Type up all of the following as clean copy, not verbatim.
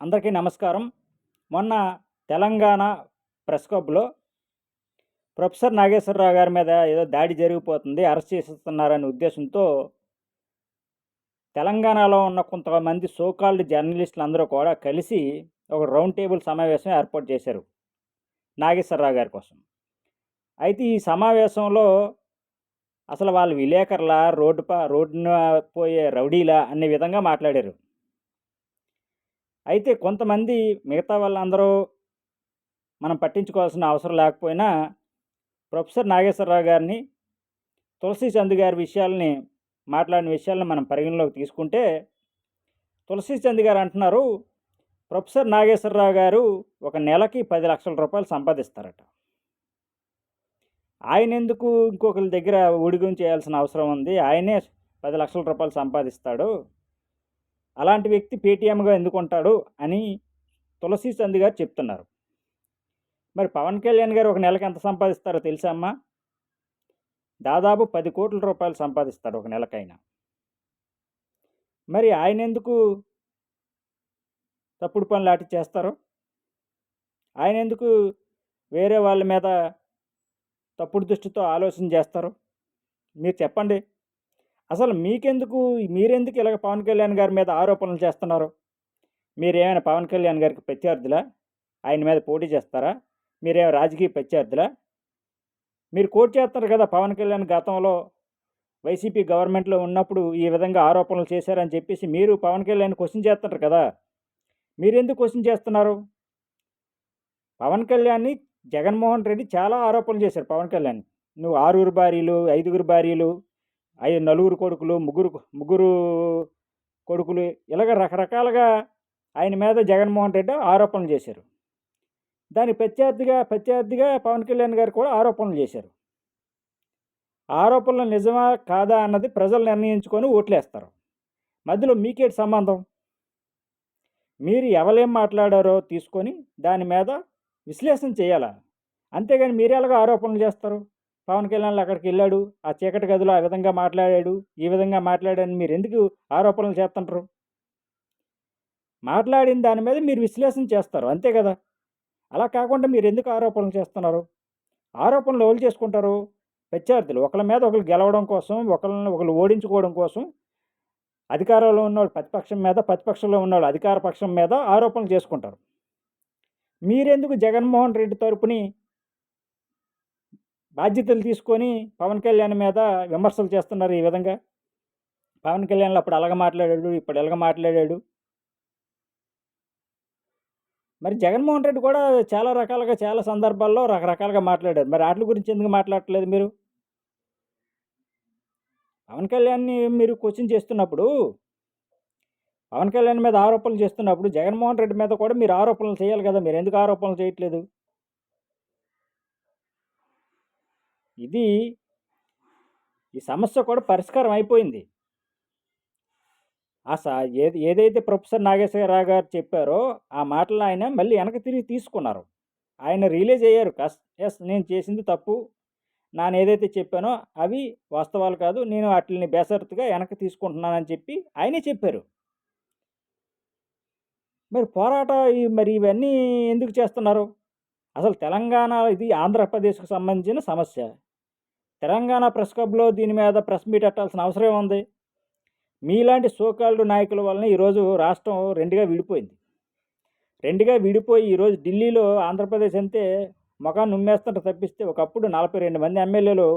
అందరికీ నమస్కారం. మొన్న తెలంగాణ ప్రెస్ క్లబ్‌లో ప్రొఫెసర్ నాగేశ్వరరావు గారి మీద ఏదో దాడి జరిగిపోతుంది, అరెస్ట్ చేసేస్తున్నారనే ఉద్దేశంతో తెలంగాణలో ఉన్న కొంతమంది సో కాల్డ్ జర్నలిస్టులందరూ కూడా కలిసి ఒక రౌండ్ టేబుల్ సమావేశం ఏర్పాటు చేశారు నాగేశ్వరరావు గారి కోసం. అయితే ఈ సమావేశంలో అసలు వాళ్ళు విలేకరులా, రోడ్డున పోయే రౌడీలా అనే విధంగా మాట్లాడారు. అయితే కొంతమంది మిగతా వాళ్ళందరూ మనం పట్టించుకోవాల్సిన అవసరం లేకపోయినా ప్రొఫెసర్ నాగేశ్వరరావు గారిని, తులసి చంద్ గారి మాట్లాడిన విషయాలను మనం పరిగణలోకి తీసుకుంటే, తులసి చంద్ గారు అంటున్నారు, ప్రొఫెసర్ నాగేశ్వరరావు గారు ఒక నెలకి 10 లక్షల రూపాయలు సంపాదిస్తారట. ఆయన ఎందుకు ఇంకొకరి దగ్గర ఊడిగం చేయాల్సిన అవసరం ఉంది? ఆయనే 10 లక్షల రూపాయలు సంపాదిస్తాడు, అలాంటి వ్యక్తి పేటీఎంగా ఎందుకుంటాడు అని తులసి చంద్ గారు చెప్తున్నారు. మరి పవన్ కళ్యాణ్ గారు ఒక నెలకి ఎంత సంపాదిస్తారో తెలుసా అమ్మా? దాదాపు 10 కోట్ల రూపాయలు సంపాదిస్తాడు ఒక నెలకైనా. మరి ఆయన ఎందుకు తప్పుడు పనులు లాంటివి చేస్తారు? ఆయన ఎందుకు వేరే వాళ్ళ మీద తప్పుడు దృష్టితో ఆలోచన చేస్తారు? మీరు చెప్పండి. అసలు మీరెందుకు ఇలాగ పవన్ కళ్యాణ్ గారి మీద ఆరోపణలు చేస్తున్నారు? మీరేమైనా పవన్ కళ్యాణ్ గారికి ప్రత్యర్థులా? ఆయన మీద పోటీ చేస్తారా? మీరేమైనా రాజకీయ ప్రత్యర్థులా? మీరు కోట్ చేస్తారు కదా, పవన్ కళ్యాణ్ గతంలో వైసీపీ గవర్నమెంట్లో ఉన్నప్పుడు ఈ విధంగా ఆరోపణలు చేశారని చెప్పేసి మీరు పవన్ కళ్యాణ్ క్వశ్చన్ చేస్తుంటారు కదా. మీరెందుకు క్వశ్చన్ చేస్తున్నారు? పవన్ కళ్యాణ్ని జగన్మోహన్ రెడ్డి చాలా ఆరోపణలు చేశారు. పవన్ కళ్యాణ్, నువ్వు 6 భార్యలు, 5 భార్యలు, 4 కొడుకులు, ముగ్గురు కొడుకులు, ఇలాగ రకరకాలుగా ఆయన మీద జగన్మోహన్ రెడ్డి ఆరోపణలు చేశారు. దానికి ప్రత్యర్థిగా పవన్ కళ్యాణ్ గారు కూడా ఆరోపణలు చేశారు. ఆరోపణలు నిజమా కాదా అన్నది ప్రజలు నిర్ణయించుకొని ఓట్లేస్తారు. మధ్యలో మీకేటి సంబంధం? మీరు ఎవరేం మాట్లాడారో తీసుకొని దాని మీద విశ్లేషణ చేయాలా, అంతేగాని మీరు ఎలాగో ఆరోపణలు చేస్తారు? పవన్ కళ్యాణ్ అక్కడికి వెళ్ళాడు, ఆ చీకటి గదిలో ఆ విధంగా మాట్లాడాడు, ఈ విధంగా మాట్లాడాడని మీరు ఎందుకు ఆరోపణలు చేస్తుంటారు? మాట్లాడిన దాని మీద మీరు విశ్లేషణ చేస్తారు, అంతే కదా. అలా కాకుండా మీరు ఎందుకు ఆరోపణలు చేస్తున్నారు? ఆరోపణలు ఎవరు చేసుకుంటారు? ప్రత్యర్థులు. ఒకళ్ళ మీద ఒకరు గెలవడం కోసం, ఒకళ్ళు ఓడించుకోవడం కోసం అధికారంలో ఉన్నవాళ్ళు ప్రతిపక్షంలో ఉన్నవాళ్ళు అధికార పక్షం మీద ఆరోపణలు చేసుకుంటారు. మీరెందుకు జగన్మోహన్ రెడ్డి తరపుని బాధ్యతలు తీసుకొని పవన్ కళ్యాణ్ మీద విమర్శలు చేస్తున్నారు ఈ విధంగా? పవన్ కళ్యాణ్ అప్పుడు అలాగ మాట్లాడాడు, ఇప్పుడు ఎలాగ మాట్లాడాడు. మరి జగన్మోహన్ రెడ్డి కూడా చాలా రకాలుగా, చాలా సందర్భాల్లో రకరకాలుగా మాట్లాడారు. మరి వాటి గురించి ఎందుకు మాట్లాడట్లేదు మీరు? పవన్ కళ్యాణ్ని మీరు క్వశ్చన్ చేస్తున్నప్పుడు, పవన్ కళ్యాణ్ మీద ఆరోపణలు చేస్తున్నప్పుడు జగన్మోహన్ రెడ్డి మీద కూడా మీరు ఆరోపణలు చేయాలి కదా. మీరు ఎందుకు ఆరోపణలు చేయట్లేదు? ఈ సమస్య కూడా పరిష్కారం అయిపోయింది. ఏదైతే ప్రొఫెసర్ నాగేశ్వరరావు గారు చెప్పారో ఆ మాటలు ఆయన మళ్ళీ వెనక్కి తిరిగి తీసుకున్నారు. ఆయన రియలైజ్ అయ్యారు, ఎస్ నేను చేసింది తప్పు, ఏదైతే చెప్పానో అవి వాస్తవాలు కాదు, నేను వాటిని బేసరతుగా వెనక్కి తీసుకుంటున్నానని చెప్పి ఆయనే చెప్పారు. మరి ఇవన్నీ ఎందుకు చేస్తున్నారు? అసలు తెలంగాణ, ఇది ఆంధ్రప్రదేశ్కు సంబంధించిన సమస్య. తెలంగాణ ప్రెస్ క్లబ్లో దీని మీద ప్రెస్ మీట్ పెట్టాల్సిన అవసరం ఉంది. మీలాంటి సోకాల్డ్ నాయకుల వలన ఈరోజు రాష్ట్రం రెండుగా విడిపోయి ఈరోజు ఢిల్లీలో ఆంధ్రప్రదేశ్ అంతే ముఖాన్ని ఉమ్మేస్తుంటే తప్పిస్తే, ఒకప్పుడు 42 మంది ఎమ్మెల్యేలు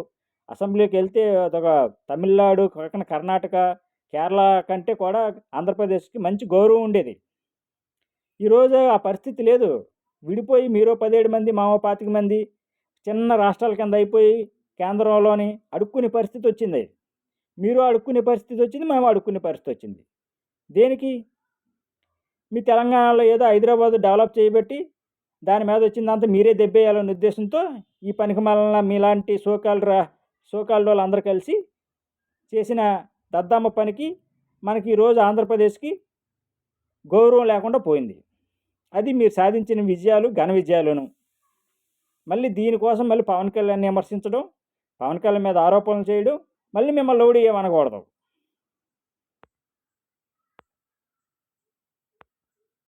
అసెంబ్లీకి వెళ్తే అదొక తమిళనాడు, కర్ణాటక, కేరళ కంటే కూడా ఆంధ్రప్రదేశ్కి మంచి గౌరవం ఉండేది. ఈరోజు ఆ పరిస్థితి లేదు. విడిపోయి మీరు 17 మంది, మామో 25 మంది చిన్న రాష్ట్రాల కింద అయిపోయి కేంద్రంలోని అడుక్కునే పరిస్థితి వచ్చింది. మీరు అడుక్కునే పరిస్థితి వచ్చింది, మేము అడుక్కునే పరిస్థితి వచ్చింది. దేనికి? మీ తెలంగాణలో ఏదో హైదరాబాద్ డెవలప్ చేయబట్టి దాని మీద వచ్చిందంతా మీరే దెబ్బేయాలనే ఉద్దేశంతో ఈ పనికి మళ్ళీ మీలాంటి సోకాల్డ్ వాళ్ళందరూ కలిసి చేసిన దద్దమ్మ పనికి మనకి ఈరోజు ఆంధ్రప్రదేశ్కి గౌరవం లేకుండా పోయింది. అది మీరు సాధించిన విజయాలు, ఘన విజయాలను. మళ్ళీ దీనికోసం పవన్ కళ్యాణ్ని విమర్శించడం, పవన్ కళ్యాణ్ మీద ఆరోపణలు చేయడం, మళ్ళీ మిమ్మల్ని లౌడీ ఏమనకూడదు.